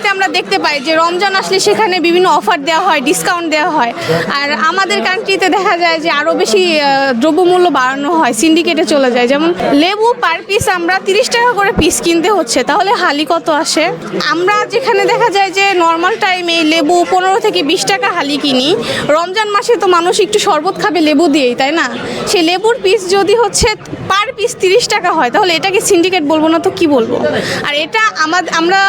মার্কেটে আমরা দেখতে পাই যে রমজান আসলে সেখানে বিভিন্ন অফার দেওয়া হয়, ডিসকাউন্ট দেওয়া হয়। আর আমাদের কান্ট্রিতে দেখা যায় যে আরও বেশি দ্রব্যমূল্য বাড়ানো হয়, সিন্ডিকেটে চলে যায়। যেমন লেবু পার পিস আমরা 30 টাকা করে পিস কিনতে হচ্ছে, তাহলে হালি কত আসে? আমরা যেখানে দেখা যায় যে নর্মাল টাইমে লেবু 15 থেকে 20 টাকা হালি কিনি, রমজান মাসে তো মানুষ একটু শরবত খাবে লেবু দিয়েই, তাই না? সেই লেবুর পিস যদি হচ্ছে পার পিস 30 টাকা হয়, তাহলে এটাকে সিন্ডিকেট বলবো না তো কি বলবো? আর এটা আমরা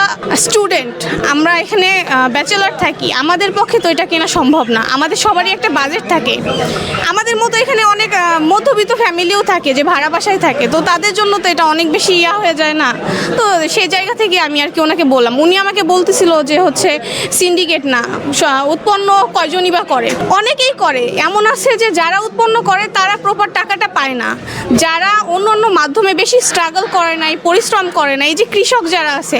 স্টুডেন্ট, আমরা এখানে ব্যাচেলার থাকি, আমাদের পক্ষে তো এটা কেনা সম্ভব না। আমাদের সবারই একটা বাজেট থাকে। আমাদের মতো এখানে অনেক মধ্যবিত্ত ফ্যামিলিও থাকে যে ভাড়া বাসায় থাকে, তো তাদের জন্য তো এটা অনেক বেশি হয়ে যায় না? তো সেই জায়গা থেকে আমি আর কি ওনাকে বললাম। উনি আমাকে বলতেছিল যে হচ্ছে সিন্ডিকেট না, উৎপন্ন কয়জনই বা করে, অনেকেই করে। এমন আছে যে যারা উৎপন্ন করে তারা প্রপার টাকাটা পায় না, যারা অন্য মাধ্যমে বেশি স্ট্রাগল করে নাই, পরিশ্রম করে নাই, এই যে কৃষক যারা আছে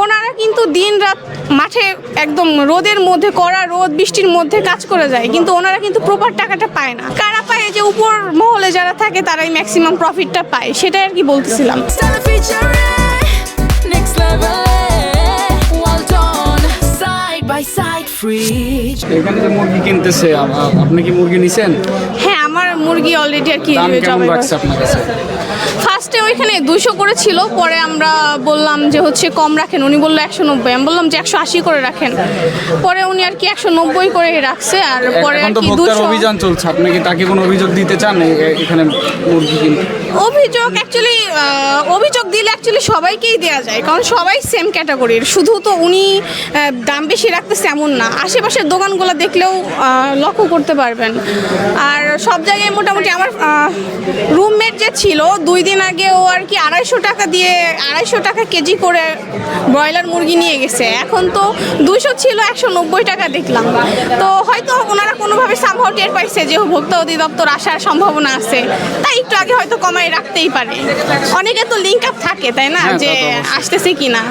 ওনারা কিন্তু দিন রাত মাঠে একদম রোদের মধ্যে, কড়া রোদ বৃষ্টির মধ্যে কাজ করে যায়, কিন্তু ওনারা কিন্তু প্রপার টাকাটা পায় না। কারা পায়? যে উপর মহলে যারা থাকে তারাই ম্যাক্সিমাম প্রফিটটা পায়, সেটাই আর কি বলতেছিলাম। এখানে যে মুরগি কিনতেছে, আপনি কি মুরগি নিছেন? হ্যাঁ, আমার মুরগি অলরেডি আর কি দাম কেমন লাগছে আপনার কাছে? ফার্স্টে ওইখানে 200 করে ছিল, পরে আমরা বললাম যে হচ্ছে কম রাখেন, উনি বললো 190, আমি বললাম যে 180 করে রাখেন, পরে উনি আর কি 190 করে রাখছে। আর পরে এখন আর তো কি ভোক্তার 200 অভিযান চলছে, আপনি কি তাকে কোনো অভিযোগ দিতে চান এখানে মুরগি কিনতে? অভিযোগ অ্যাকচুয়ালি অভিযোগ দিলে অ্যাকচুয়ালি সবাইকেই দেওয়া যায়, কারণ সবাই সেম ক্যাটাগরির। শুধু তো উনি দাম বেশি রাখতেছে এমন না, আশেপাশের দোকানগুলো দেখলেও লক্ষ্য করতে পারবেন। আর সব জায়গায় মোটামুটি আমার রুমমেট যে ছিল 2 দিন আগে, ও আর কি 250 টাকা কেজি করে ব্রয়লার মুরগি নিয়ে গেছে। এখন তো 200 ছিল, 190 টাকা দেখলাম। তো হয়তো ওনারা কোনোভাবে সামহাও টের পাইছে যে ভোক্তা অধিদপ্তর আসার সম্ভাবনা আছে, তাই একটু আগে হয়তো কমায় রাখতেই পারে। অনেকে তো লিঙ্ক আপ থাকে, তাই না, হ্যাঁ, যে তা তো অবশ্যই। আসতেছে কিনা।